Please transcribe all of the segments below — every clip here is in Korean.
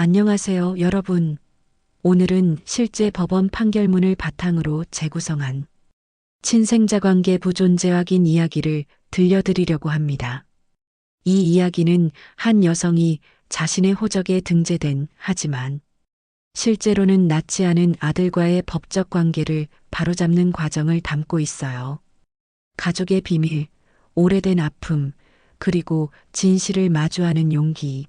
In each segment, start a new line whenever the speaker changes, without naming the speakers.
안녕하세요, 여러분. 오늘은 실제 법원 판결문을 바탕으로 재구성한 친생자 관계 부존재 확인 이야기를 들려드리려고 합니다. 이 이야기는 한 여성이 자신의 호적에 등재된 하지만 실제로는 낳지 않은 아들과의 법적 관계를 바로잡는 과정을 담고 있어요. 가족의 비밀, 오래된 아픔, 그리고 진실을 마주하는 용기.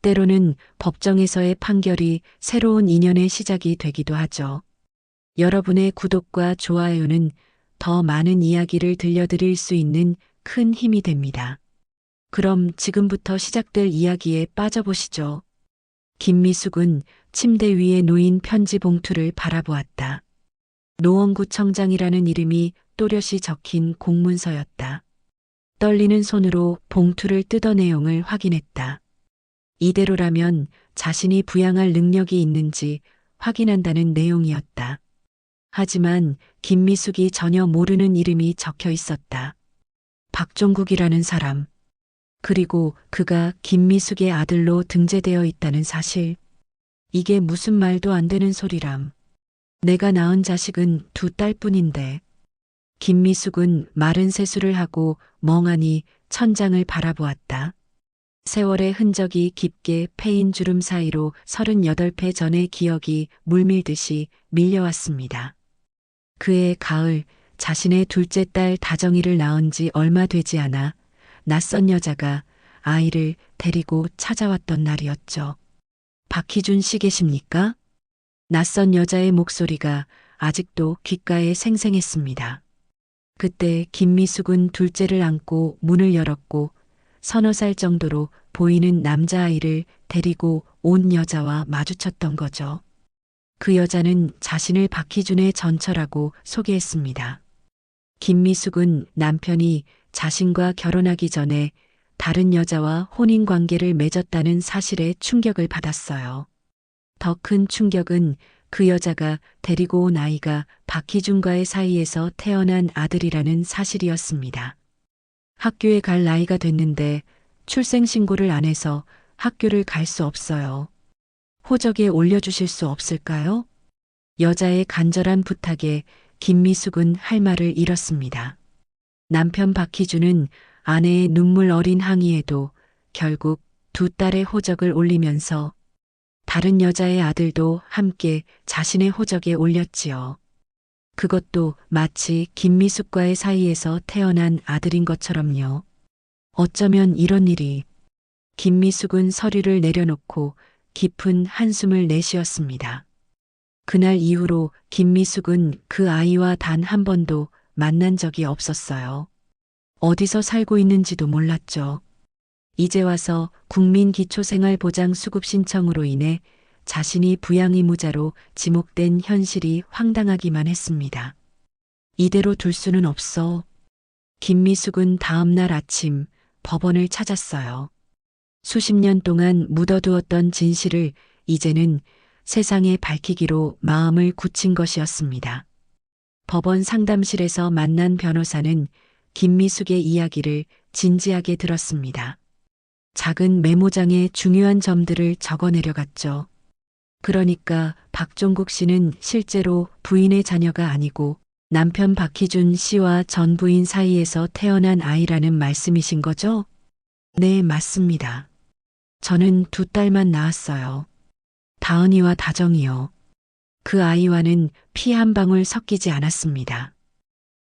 때로는 법정에서의 판결이 새로운 인연의 시작이 되기도 하죠. 여러분의 구독과 좋아요는 더 많은 이야기를 들려드릴 수 있는 큰 힘이 됩니다. 그럼 지금부터 시작될 이야기에 빠져보시죠. 김미숙은 침대 위에 놓인 편지 봉투를 바라보았다. 노원구청장이라는 이름이 또렷이 적힌 공문서였다. 떨리는 손으로 봉투를 뜯어 내용을 확인했다. 이대로라면 자신이 부양할 능력이 있는지 확인한다는 내용이었다. 하지만 김미숙이 전혀 모르는 이름이 적혀 있었다. 박종국이라는 사람. 그리고 그가 김미숙의 아들로 등재되어 있다는 사실. 이게 무슨 말도 안 되는 소리람. 내가 낳은 자식은 두 딸뿐인데. 김미숙은 마른 세수를 하고 멍하니 천장을 바라보았다. 세월의 흔적이 깊게 패인 주름 사이로 38회 전의 기억이 물밀듯이 밀려왔습니다. 그해 가을 자신의 둘째 딸 다정이를 낳은 지 얼마 되지 않아 낯선 여자가 아이를 데리고 찾아왔던 날이었죠. 박희준 씨 계십니까? 낯선 여자의 목소리가 아직도 귓가에 생생했습니다. 그때 김미숙은 둘째를 안고 문을 열었고 서너 살 정도로 보이는 남자아이를 데리고 온 여자와 마주쳤던 거죠. 그 여자는 자신을 박희준의 전처라고 소개했습니다. 김미숙은 남편이 자신과 결혼하기 전에 다른 여자와 혼인 관계를 맺었다는 사실에 충격을 받았어요. 더 큰 충격은 그 여자가 데리고 온 아이가 박희준과의 사이에서 태어난 아들이라는 사실이었습니다. 학교에 갈 나이가 됐는데 출생신고를 안 해서 학교를 갈 수 없어요. 호적에 올려주실 수 없을까요? 여자의 간절한 부탁에 김미숙은 할 말을 잃었습니다. 남편 박희준은 아내의 눈물 어린 항의에도 결국 두 딸의 호적을 올리면서 다른 여자의 아들도 함께 자신의 호적에 올렸지요. 그것도 마치 김미숙과의 사이에서 태어난 아들인 것처럼요. 어쩌면 이런 일이. 김미숙은 서류를 내려놓고 깊은 한숨을 내쉬었습니다. 그날 이후로 김미숙은 그 아이와 단 한 번도 만난 적이 없었어요. 어디서 살고 있는지도 몰랐죠. 이제 와서 국민기초생활보장수급 신청으로 인해 자신이 부양의무자로 지목된 현실이 황당하기만 했습니다. 이대로 둘 수는 없어. 김미숙은 다음 날 아침 법원을 찾았어요. 수십 년 동안 묻어두었던 진실을 이제는 세상에 밝히기로 마음을 굳힌 것이었습니다. 법원 상담실에서 만난 변호사는 김미숙의 이야기를 진지하게 들었습니다. 작은 메모장에 중요한 점들을 적어 내려갔죠. 그러니까 박종국 씨는 실제로 부인의 자녀가 아니고 남편 박희준 씨와 전 부인 사이에서 태어난 아이라는 말씀이신 거죠? 네, 맞습니다. 저는 두 딸만 낳았어요. 다은이와 다정이요. 그 아이와는 피 한 방울 섞이지 않았습니다.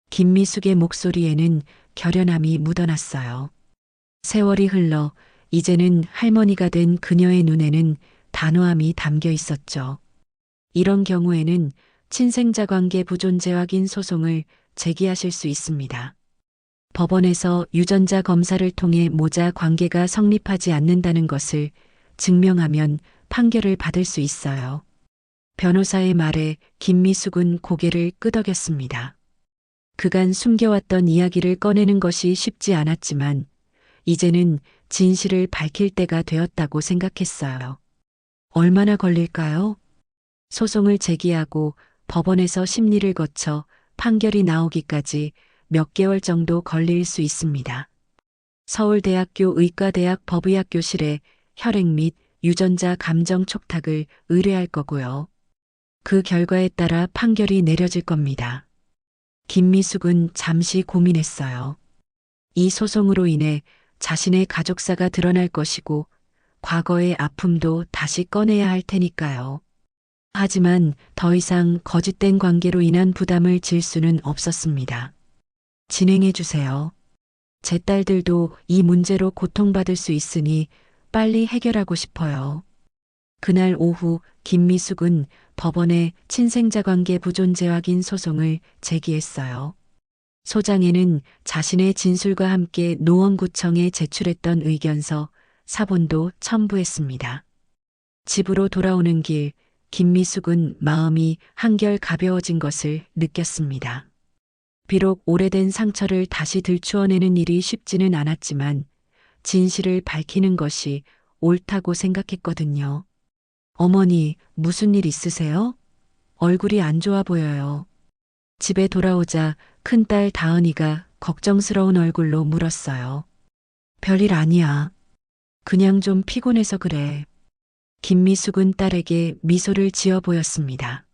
김미숙의 목소리에는 결연함이 묻어났어요. 세월이 흘러 이제는 할머니가 된 그녀의 눈에는 단호함이 담겨 있었죠. 이런 경우에는 친생자 관계 부존재 확인 소송을 제기하실 수 있습니다. 법원에서 유전자 검사를 통해 모자 관계가 성립하지 않는다는 것을 증명하면 판결을 받을 수 있어요. 변호사의 말에 김미숙은 고개를 끄덕였습니다. 그간 숨겨왔던 이야기를 꺼내는 것이 쉽지 않았지만 이제는 진실을 밝힐 때가 되었다고 생각했어요. 얼마나 걸릴까요? 소송을 제기하고 법원에서 심리를 거쳐 판결이 나오기까지 몇 개월 정도 걸릴 수 있습니다. 서울대학교 의과대학 법의학교실에 혈액 및 유전자 감정 촉탁을 의뢰할 거고요. 그 결과에 따라 판결이 내려질 겁니다. 김미숙은 잠시 고민했어요. 이 소송으로 인해 자신의 가족사가 드러날 것이고 과거의 아픔도 다시 꺼내야 할 테니까요. 하지만 더 이상 거짓된 관계로 인한 부담을 질 수는 없었습니다. 진행해 주세요. 제 딸들도 이 문제로 고통받을 수 있으니 빨리 해결하고 싶어요. 그날 오후 김미숙은 법원에 친생자관계 부존재 확인 소송을 제기했어요. 소장에는 자신의 진술과 함께 노원구청에 제출했던 의견서, 사본도 첨부했습니다. 집으로 돌아오는 길, 김미숙은 마음이 한결 가벼워진 것을 느꼈습니다. 비록 오래된 상처를 다시 들추어내는 일이 쉽지는 않았지만 진실을 밝히는 것이 옳다고 생각했거든요. 어머니, 무슨 일 있으세요? 얼굴이 안 좋아 보여요. 집에 돌아오자 큰딸 다은이가 걱정스러운 얼굴로 물었어요. 별일 아니야. 그냥 좀 피곤해서 그래. 김미숙은 딸에게 미소를 지어 보였습니다.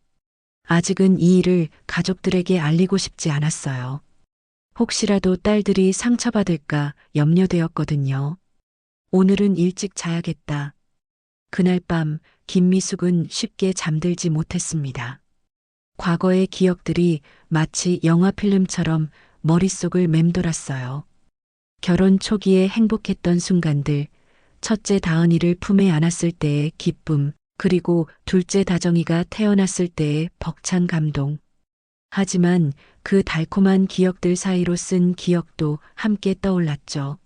아직은 이 일을 가족들에게 알리고 싶지 않았어요. 혹시라도 딸들이 상처받을까 염려되었거든요. 오늘은 일찍 자야겠다. 그날 밤 김미숙은 쉽게 잠들지 못했습니다. 과거의 기억들이 마치 영화 필름처럼 머릿속을 맴돌았어요. 결혼 초기에 행복했던 순간들, 첫째 다은이를 품에 안았을 때의 기쁨, 그리고 둘째 다정이가 태어났을 때의 벅찬 감동. 하지만 그 달콤한 기억들 사이로 쓴 기억도 함께 떠올랐죠.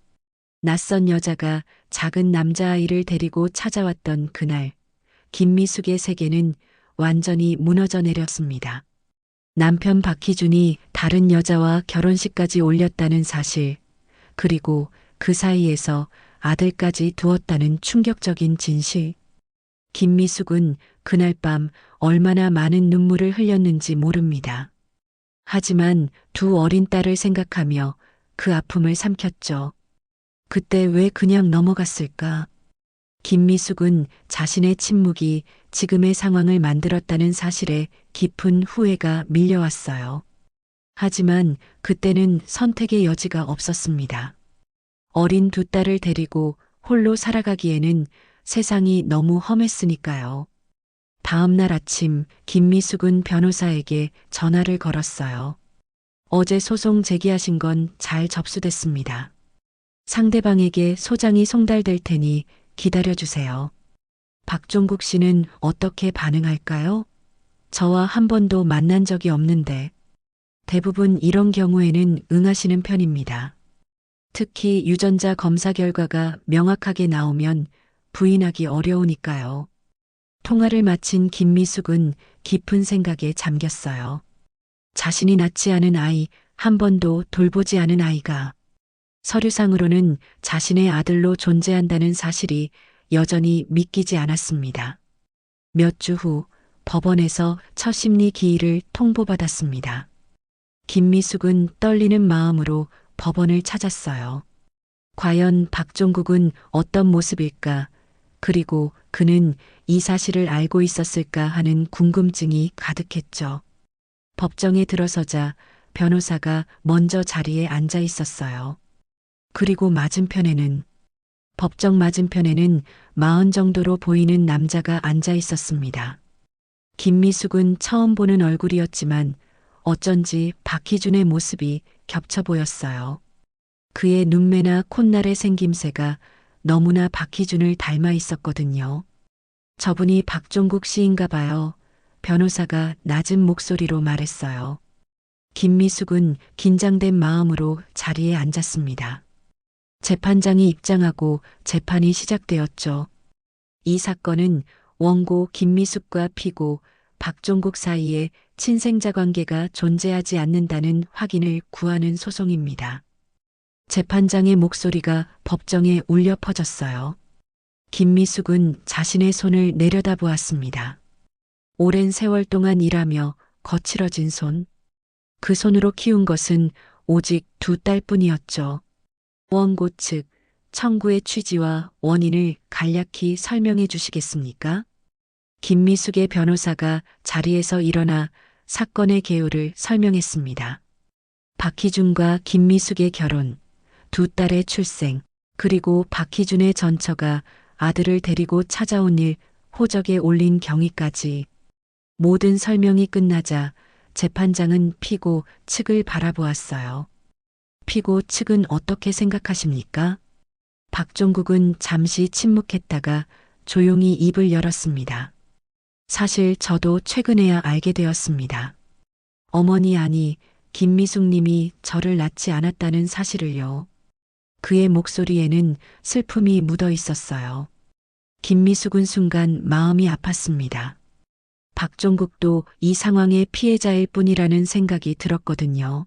낯선 여자가 작은 남자아이를 데리고 찾아왔던 그날, 김미숙의 세계는 완전히 무너져 내렸습니다. 남편 박희준이 다른 여자와 결혼식까지 올렸다는 사실, 그리고 그 사이에서 아들까지 두었다는 충격적인 진실. 김미숙은 그날 밤 얼마나 많은 눈물을 흘렸는지 모릅니다. 하지만 두 어린 딸을 생각하며 그 아픔을 삼켰죠. 그때 왜 그냥 넘어갔을까? 김미숙은 자신의 침묵이 지금의 상황을 만들었다는 사실에 깊은 후회가 밀려왔어요. 하지만 그때는 선택의 여지가 없었습니다. 어린 두 딸을 데리고 홀로 살아가기에는 세상이 너무 험했으니까요. 다음 날 아침 김미숙은 변호사에게 전화를 걸었어요. 어제 소송 제기하신 건 잘 접수됐습니다. 상대방에게 소장이 송달될 테니 기다려주세요. 박종국 씨는 어떻게 반응할까요? 저와 한 번도 만난 적이 없는데 대부분 이런 경우에는 응하시는 편입니다. 특히 유전자 검사 결과가 명확하게 나오면 부인하기 어려우니까요. 통화를 마친 김미숙은 깊은 생각에 잠겼어요. 자신이 낳지 않은 아이, 한 번도 돌보지 않은 아이가 서류상으로는 자신의 아들로 존재한다는 사실이 여전히 믿기지 않았습니다. 몇 주 후 법원에서 첫 심리 기일을 통보받았습니다. 김미숙은 떨리는 마음으로 법원을 찾았어요. 과연 박종국은 어떤 모습일까? 그리고 그는 이 사실을 알고 있었을까 하는 궁금증이 가득했죠. 법정에 들어서자 변호사가 먼저 자리에 앉아 있었어요. 그리고 법정 맞은편에는 40 정도로 보이는 남자가 앉아 있었습니다. 김미숙은 처음 보는 얼굴이었지만 어쩐지 박희준의 모습이 겹쳐 보였어요. 그의 눈매나 콧날의 생김새가 너무나 박희준을 닮아 있었거든요. 저분이 박종국 씨인가 봐요. 변호사가 낮은 목소리로 말했어요. 김미숙은 긴장된 마음으로 자리에 앉았습니다. 재판장이 입장하고 재판이 시작되었죠. 이 사건은 원고 김미숙과 피고 박종국 사이에 친생자 관계가 존재하지 않는다는 확인을 구하는 소송입니다. 재판장의 목소리가 법정에 울려 퍼졌어요. 김미숙은 자신의 손을 내려다보았습니다. 오랜 세월 동안 일하며 거칠어진 손. 그 손으로 키운 것은 오직 두 딸뿐이었죠. 원고 측 청구의 취지와 원인을 간략히 설명해 주시겠습니까? 김미숙의 변호사가 자리에서 일어나 사건의 개요를 설명했습니다. 박희준과 김미숙의 결혼, 두 딸의 출생, 그리고 박희준의 전처가 아들을 데리고 찾아온 일, 호적에 올린 경위까지 모든 설명이 끝나자 재판장은 피고 측을 바라보았어요. 피고 측은 어떻게 생각하십니까? 박종국은 잠시 침묵했다가 조용히 입을 열었습니다. 사실 저도 최근에야 알게 되었습니다. 어머니 아니 김미숙 님이 저를 낳지 않았다는 사실을요. 그의 목소리에는 슬픔이 묻어 있었어요. 김미숙은 순간 마음이 아팠습니다. 박종국도 이 상황의 피해자일 뿐이라는 생각이 들었거든요.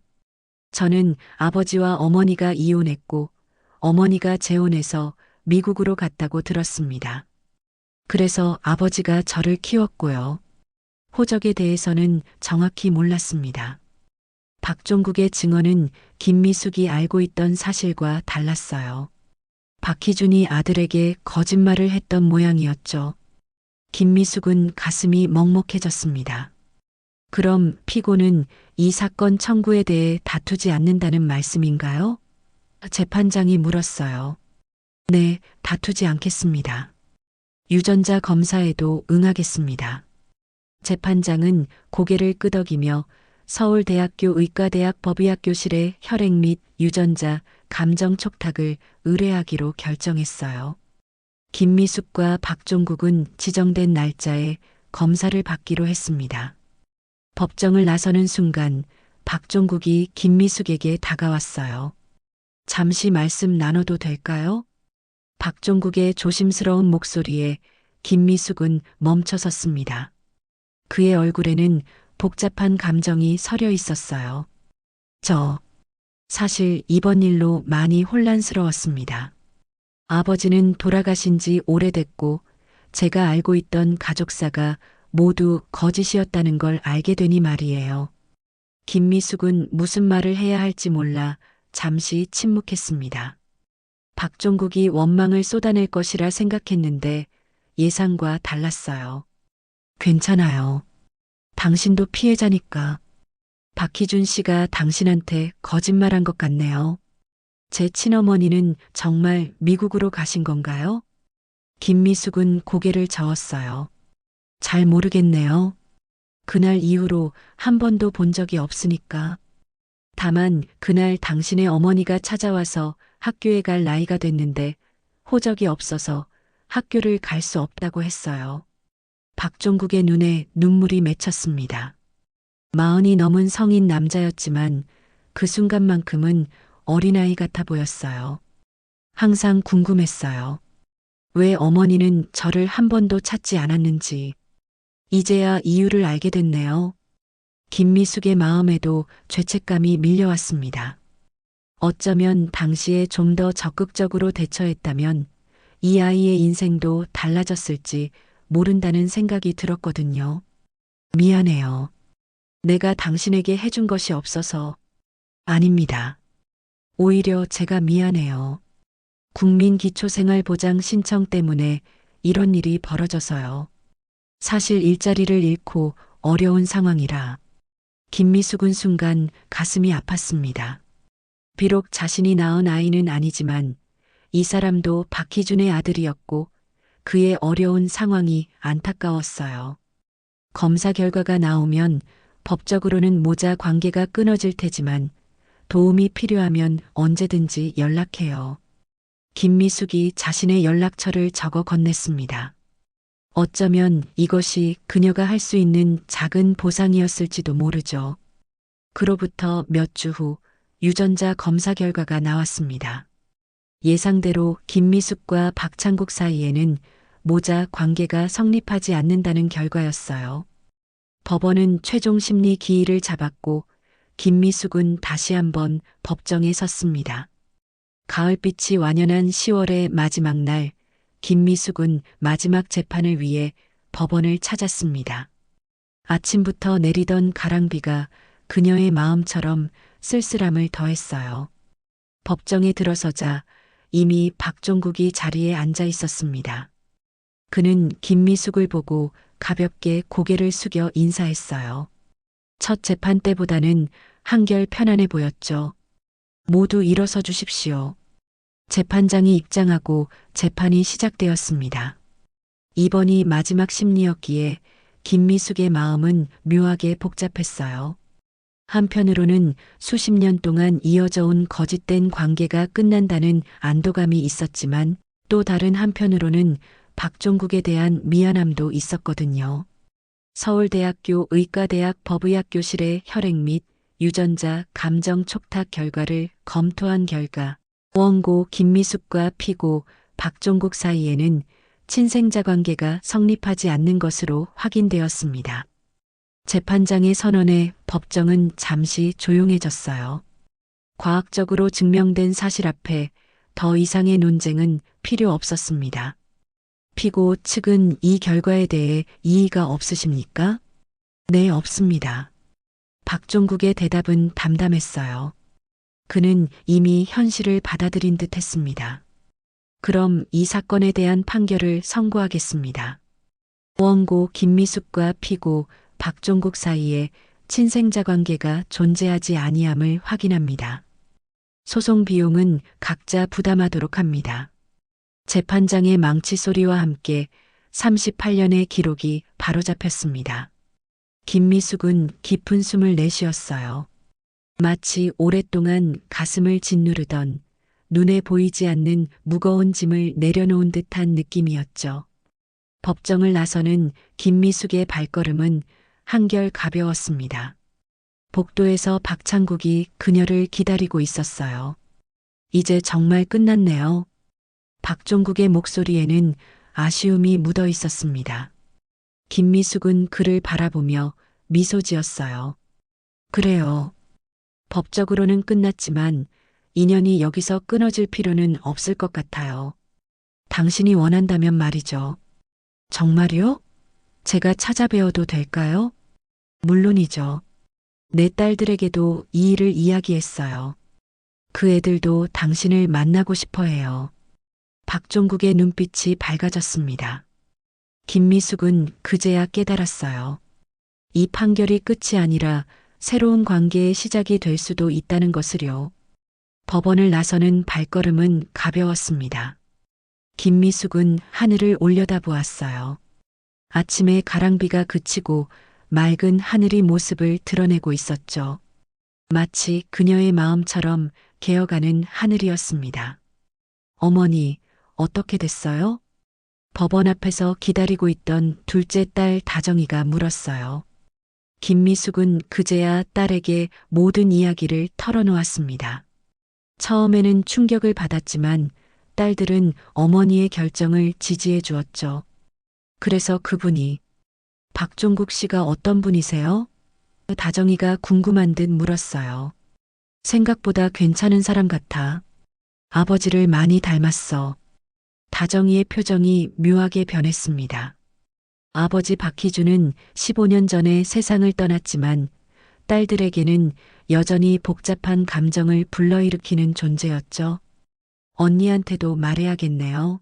저는 아버지와 어머니가 이혼했고 어머니가 재혼해서 미국으로 갔다고 들었습니다. 그래서 아버지가 저를 키웠고요. 호적에 대해서는 정확히 몰랐습니다. 박종국의 증언은 김미숙이 알고 있던 사실과 달랐어요. 박희준이 아들에게 거짓말을 했던 모양이었죠. 김미숙은 가슴이 먹먹해졌습니다. 그럼 피고는 이 사건 청구에 대해 다투지 않는다는 말씀인가요? 재판장이 물었어요. 네, 다투지 않겠습니다. 유전자 검사에도 응하겠습니다. 재판장은 고개를 끄덕이며 서울대학교 의과대학 법의학교실에 혈액 및 유전자 감정 촉탁을 의뢰하기로 결정했어요. 김미숙과 박종국은 지정된 날짜에 검사를 받기로 했습니다. 법정을 나서는 순간 박종국이 김미숙에게 다가왔어요. 잠시 말씀 나눠도 될까요? 박종국의 조심스러운 목소리에 김미숙은 멈춰섰습니다. 그의 얼굴에는 복잡한 감정이 서려 있었어요. 사실 이번 일로 많이 혼란스러웠습니다. 아버지는 돌아가신 지 오래됐고 제가 알고 있던 가족사가 모두 거짓이었다는 걸 알게 되니 말이에요. 김미숙은 무슨 말을 해야 할지 몰라 잠시 침묵했습니다. 박종국이 원망을 쏟아낼 것이라 생각했는데 예상과 달랐어요. 괜찮아요. 당신도 피해자니까. 박희준 씨가 당신한테 거짓말한 것 같네요. 제 친어머니는 정말 미국으로 가신 건가요? 김미숙은 고개를 저었어요. 잘 모르겠네요. 그날 이후로 한 번도 본 적이 없으니까. 다만 그날 당신의 어머니가 찾아와서 학교에 갈 나이가 됐는데 호적이 없어서 학교를 갈 수 없다고 했어요. 박종국의 눈에 눈물이 맺혔습니다. 40이 넘은 성인 남자였지만 그 순간만큼은 어린아이 같아 보였어요. 항상 궁금했어요. 왜 어머니는 저를 한 번도 찾지 않았는지. 이제야 이유를 알게 됐네요. 김미숙의 마음에도 죄책감이 밀려왔습니다. 어쩌면 당시에 좀 더 적극적으로 대처했다면 이 아이의 인생도 달라졌을지 모른다는 생각이 들었거든요. 미안해요. 내가 당신에게 해준 것이 없어서. 아닙니다. 오히려 제가 미안해요. 국민기초생활보장 신청 때문에 이런 일이 벌어져서요. 사실 일자리를 잃고 어려운 상황이라. 김미숙은 순간 가슴이 아팠습니다. 비록 자신이 낳은 아이는 아니지만 이 사람도 박희준의 아들이었고 그의 어려운 상황이 안타까웠어요. 검사 결과가 나오면 법적으로는 모자 관계가 끊어질 테지만 도움이 필요하면 언제든지 연락해요. 김미숙이 자신의 연락처를 적어 건넸습니다. 어쩌면 이것이 그녀가 할 수 있는 작은 보상이었을지도 모르죠. 그로부터 몇 주 후 유전자 검사 결과가 나왔습니다. 예상대로 김미숙과 박창국 사이에는 모자 관계가 성립하지 않는다는 결과였어요. 법원은 최종 심리 기일을 잡았고 김미숙은 다시 한번 법정에 섰습니다. 가을빛이 완연한 10월의 마지막 날, 김미숙은 마지막 재판을 위해 법원을 찾았습니다. 아침부터 내리던 가랑비가 그녀의 마음처럼 쓸쓸함을 더했어요. 법정에 들어서자 이미 박종국이 자리에 앉아 있었습니다. 그는 김미숙을 보고 가볍게 고개를 숙여 인사했어요. 첫 재판 때보다는 한결 편안해 보였죠. 모두 일어서 주십시오. 재판장이 입장하고 재판이 시작되었습니다. 이번이 마지막 심리였기에 김미숙의 마음은 묘하게 복잡했어요. 한편으로는 수십 년 동안 이어져 온 거짓된 관계가 끝난다는 안도감이 있었지만 또 다른 한편으로는 박종국에 대한 미안함도 있었거든요. 서울대학교 의과대학 법의학 교실의 혈액 및 유전자 감정 촉탁 결과를 검토한 결과 원고 김미숙과 피고 박종국 사이에는 친생자 관계가 성립하지 않는 것으로 확인되었습니다. 재판장의 선언에 법정은 잠시 조용해졌어요. 과학적으로 증명된 사실 앞에 더 이상의 논쟁은 필요 없었습니다. 피고 측은 이 결과에 대해 이의가 없으십니까? 네, 없습니다. 박종국의 대답은 담담했어요. 그는 이미 현실을 받아들인 듯 했습니다. 그럼 이 사건에 대한 판결을 선고하겠습니다. 원고 김미숙과 피고 박종국 사이에 친생자 관계가 존재하지 아니함을 확인합니다. 소송 비용은 각자 부담하도록 합니다. 재판장의 망치 소리와 함께 38년의 기록이 바로잡혔습니다. 김미숙은 깊은 숨을 내쉬었어요. 마치 오랫동안 가슴을 짓누르던 눈에 보이지 않는 무거운 짐을 내려놓은 듯한 느낌이었죠. 법정을 나서는 김미숙의 발걸음은 한결 가벼웠습니다. 복도에서 박창국이 그녀를 기다리고 있었어요. 이제 정말 끝났네요. 박종국의 목소리에는 아쉬움이 묻어 있었습니다. 김미숙은 그를 바라보며 미소 지었어요. 그래요. 법적으로는 끝났지만 인연이 여기서 끊어질 필요는 없을 것 같아요. 당신이 원한다면 말이죠. 정말요? 제가 찾아뵈어도 될까요? 물론이죠. 내 딸들에게도 이 일을 이야기했어요. 그 애들도 당신을 만나고 싶어 해요. 박종국의 눈빛이 밝아졌습니다. 김미숙은 그제야 깨달았어요. 이 판결이 끝이 아니라 새로운 관계의 시작이 될 수도 있다는 것을요. 법원을 나서는 발걸음은 가벼웠습니다. 김미숙은 하늘을 올려다보았어요. 아침에 가랑비가 그치고 맑은 하늘이 모습을 드러내고 있었죠. 마치 그녀의 마음처럼 개어가는 하늘이었습니다. 어머니, 어떻게 됐어요? 법원 앞에서 기다리고 있던 둘째 딸 다정이가 물었어요. 김미숙은 그제야 딸에게 모든 이야기를 털어놓았습니다. 처음에는 충격을 받았지만 딸들은 어머니의 결정을 지지해 주었죠. 그래서 그분이 박종국 씨가 어떤 분이세요? 다정이가 궁금한 듯 물었어요. 생각보다 괜찮은 사람 같아. 아버지를 많이 닮았어. 다정이의 표정이 묘하게 변했습니다. 아버지 박희준은 15년 전에 세상을 떠났지만 딸들에게는 여전히 복잡한 감정을 불러일으키는 존재였죠. 언니한테도 말해야겠네요.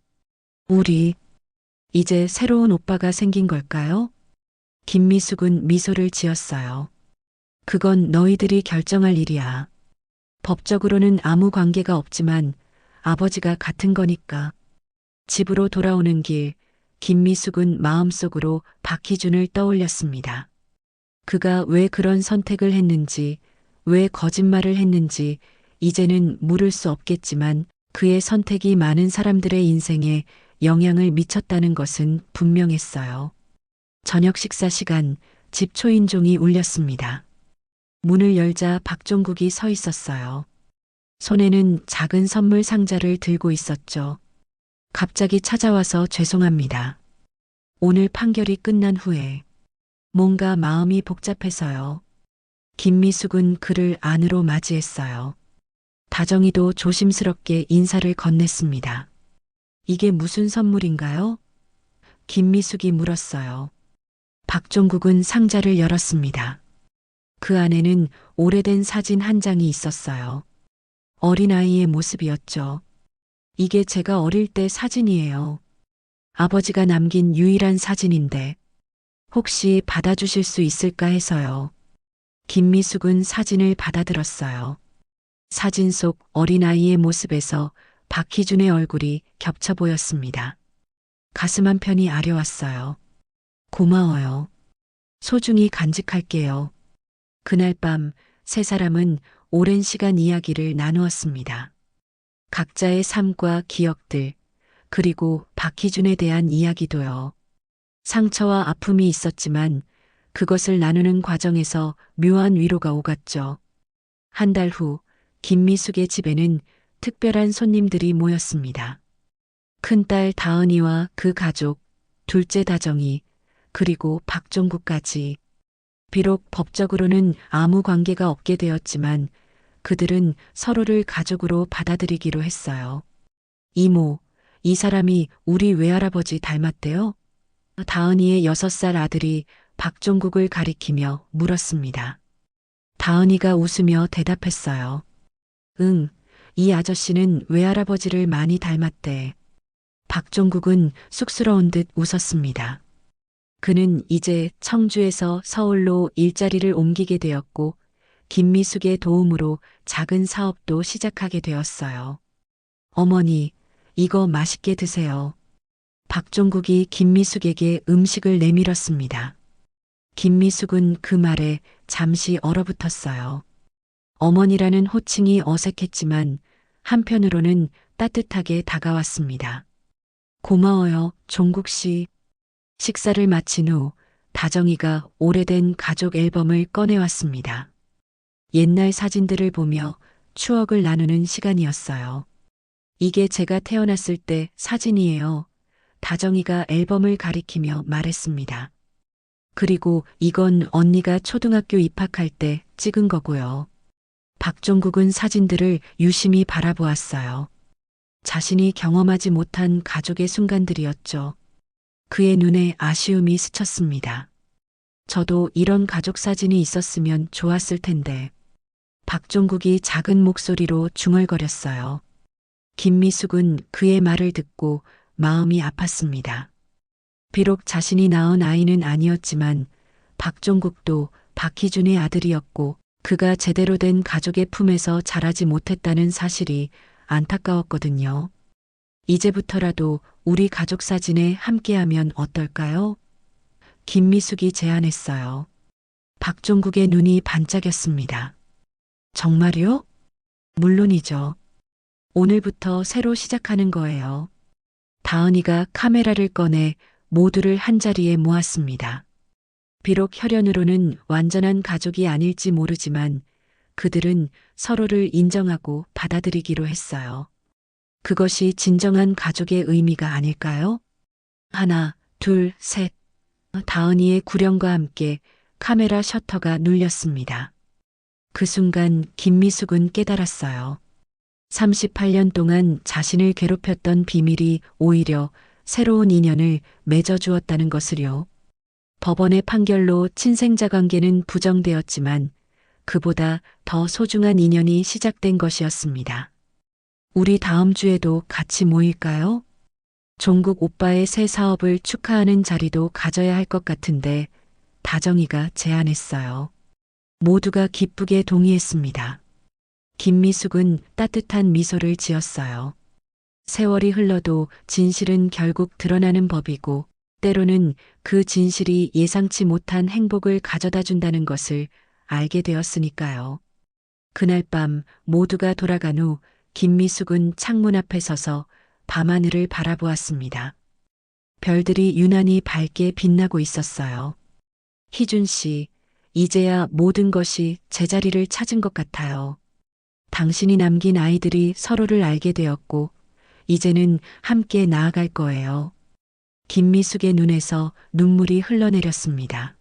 우리 이제 새로운 오빠가 생긴 걸까요? 김미숙은 미소를 지었어요. 그건 너희들이 결정할 일이야. 법적으로는 아무 관계가 없지만 아버지가 같은 거니까. 집으로 돌아오는 길, 김미숙은 마음속으로 박희준을 떠올렸습니다. 그가 왜 그런 선택을 했는지, 왜 거짓말을 했는지 이제는 물을 수 없겠지만 그의 선택이 많은 사람들의 인생에 영향을 미쳤다는 것은 분명했어요. 저녁 식사 시간, 집 초인종이 울렸습니다. 문을 열자 박종국이 서 있었어요. 손에는 작은 선물 상자를 들고 있었죠. 갑자기 찾아와서 죄송합니다. 오늘 판결이 끝난 후에 뭔가 마음이 복잡해서요. 김미숙은 그를 안으로 맞이했어요. 다정이도 조심스럽게 인사를 건넸습니다. 이게 무슨 선물인가요? 김미숙이 물었어요. 박종국은 상자를 열었습니다. 그 안에는 오래된 사진 한 장이 있었어요. 어린아이의 모습이었죠. 이게 제가 어릴 때 사진이에요. 아버지가 남긴 유일한 사진인데 혹시 받아주실 수 있을까 해서요. 김미숙은 사진을 받아들었어요. 사진 속 어린아이의 모습에서 박희준의 얼굴이 겹쳐 보였습니다. 가슴 한편이 아려왔어요. 고마워요. 소중히 간직할게요. 그날 밤 세 사람은 오랜 시간 이야기를 나누었습니다. 각자의 삶과 기억들, 그리고 박희준에 대한 이야기도요. 상처와 아픔이 있었지만 그것을 나누는 과정에서 묘한 위로가 오갔죠. 한 달 후 김미숙의 집에는 특별한 손님들이 모였습니다. 큰딸 다은이와 그 가족, 둘째 다정이, 그리고 박종국까지. 비록 법적으로는 아무 관계가 없게 되었지만 그들은 서로를 가족으로 받아들이기로 했어요. 이모, 이 사람이 우리 외할아버지 닮았대요? 다은이의 6살 아들이 박종국을 가리키며 물었습니다. 다은이가 웃으며 대답했어요. 응, 이 아저씨는 외할아버지를 많이 닮았대. 박종국은 쑥스러운 듯 웃었습니다. 그는 이제 청주에서 서울로 일자리를 옮기게 되었고 김미숙의 도움으로 작은 사업도 시작하게 되었어요. 어머니, 이거 맛있게 드세요. 박종국이 김미숙에게 음식을 내밀었습니다. 김미숙은 그 말에 잠시 얼어붙었어요. 어머니라는 호칭이 어색했지만 한편으로는 따뜻하게 다가왔습니다. 고마워요, 종국 씨. 식사를 마친 후 다정이가 오래된 가족 앨범을 꺼내왔습니다. 옛날 사진들을 보며 추억을 나누는 시간이었어요. 이게 제가 태어났을 때 사진이에요. 다정이가 앨범을 가리키며 말했습니다. 그리고 이건 언니가 초등학교 입학할 때 찍은 거고요. 박종국은 사진들을 유심히 바라보았어요. 자신이 경험하지 못한 가족의 순간들이었죠. 그의 눈에 아쉬움이 스쳤습니다. 저도 이런 가족 사진이 있었으면 좋았을 텐데. 박종국이 작은 목소리로 중얼거렸어요. 김미숙은 그의 말을 듣고 마음이 아팠습니다. 비록 자신이 낳은 아이는 아니었지만 박종국도 박희준의 아들이었고 그가 제대로 된 가족의 품에서 자라지 못했다는 사실이 안타까웠거든요. 이제부터라도 우리 가족 사진에 함께하면 어떨까요? 김미숙이 제안했어요. 박종국의 눈이 반짝였습니다. 정말요? 물론이죠. 오늘부터 새로 시작하는 거예요. 다은이가 카메라를 꺼내 모두를 한자리에 모았습니다. 비록 혈연으로는 완전한 가족이 아닐지 모르지만 그들은 서로를 인정하고 받아들이기로 했어요. 그것이 진정한 가족의 의미가 아닐까요? 하나, 둘, 셋. 다은이의 구령과 함께 카메라 셔터가 눌렸습니다. 그 순간 김미숙은 깨달았어요. 38년 동안 자신을 괴롭혔던 비밀이 오히려 새로운 인연을 맺어주었다는 것을요. 법원의 판결로 친생자 관계는 부정되었지만 그보다 더 소중한 인연이 시작된 것이었습니다. 우리 다음 주에도 같이 모일까요? 종국 오빠의 새 사업을 축하하는 자리도 가져야 할 것 같은데 다정이가 제안했어요. 모두가 기쁘게 동의했습니다. 김미숙은 따뜻한 미소를 지었어요. 세월이 흘러도 진실은 결국 드러나는 법이고 때로는 그 진실이 예상치 못한 행복을 가져다 준다는 것을 알게 되었으니까요. 그날 밤 모두가 돌아간 후 김미숙은 창문 앞에 서서 밤하늘을 바라보았습니다. 별들이 유난히 밝게 빛나고 있었어요. 희준 씨, 이제야 모든 것이 제자리를 찾은 것 같아요. 당신이 남긴 아이들이 서로를 알게 되었고, 이제는 함께 나아갈 거예요. 김미숙의 눈에서 눈물이 흘러내렸습니다.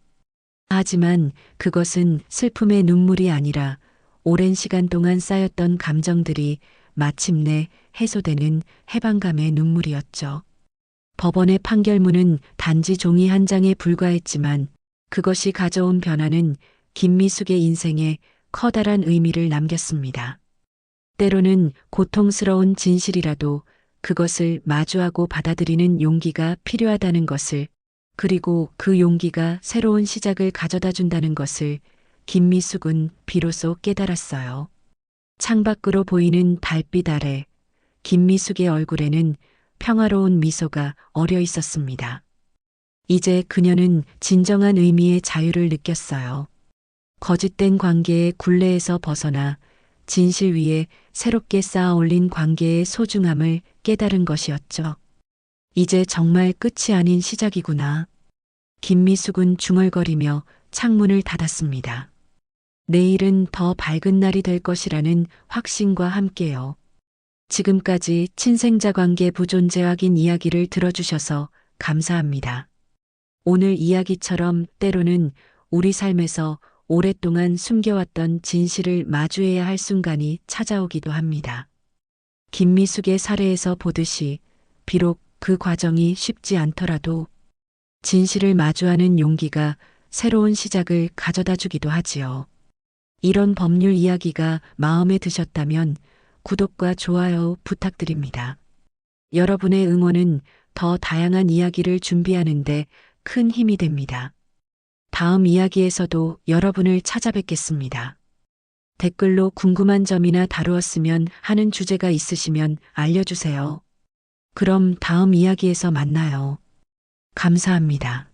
하지만 그것은 슬픔의 눈물이 아니라 오랜 시간 동안 쌓였던 감정들이 마침내 해소되는 해방감의 눈물이었죠. 법원의 판결문은 단지 종이 한 장에 불과했지만 그것이 가져온 변화는 김미숙의 인생에 커다란 의미를 남겼습니다. 때로는 고통스러운 진실이라도 그것을 마주하고 받아들이는 용기가 필요하다는 것을, 그리고 그 용기가 새로운 시작을 가져다 준다는 것을 김미숙은 비로소 깨달았어요. 창밖으로 보이는 달빛 아래 김미숙의 얼굴에는 평화로운 미소가 어려 있었습니다. 이제 그녀는 진정한 의미의 자유를 느꼈어요. 거짓된 관계의 굴레에서 벗어나 진실 위에 새롭게 쌓아 올린 관계의 소중함을 깨달은 것이었죠. 이제 정말 끝이 아닌 시작이구나. 김미숙은 중얼거리며 창문을 닫았습니다. 내일은 더 밝은 날이 될 것이라는 확신과 함께요. 지금까지 친생자 관계 부존재 확인 이야기를 들어주셔서 감사합니다. 오늘 이야기처럼 때로는 우리 삶에서 오랫동안 숨겨왔던 진실을 마주해야 할 순간이 찾아오기도 합니다. 김미숙의 사례에서 보듯이 비록 그 과정이 쉽지 않더라도 진실을 마주하는 용기가 새로운 시작을 가져다 주기도 하지요. 이런 법률 이야기가 마음에 드셨다면 구독과 좋아요 부탁드립니다. 여러분의 응원은 더 다양한 이야기를 준비하는데 큰 힘이 됩니다. 다음 이야기에서도 여러분을 찾아뵙겠습니다. 댓글로 궁금한 점이나 다루었으면 하는 주제가 있으시면 알려주세요. 그럼 다음 이야기에서 만나요. 감사합니다.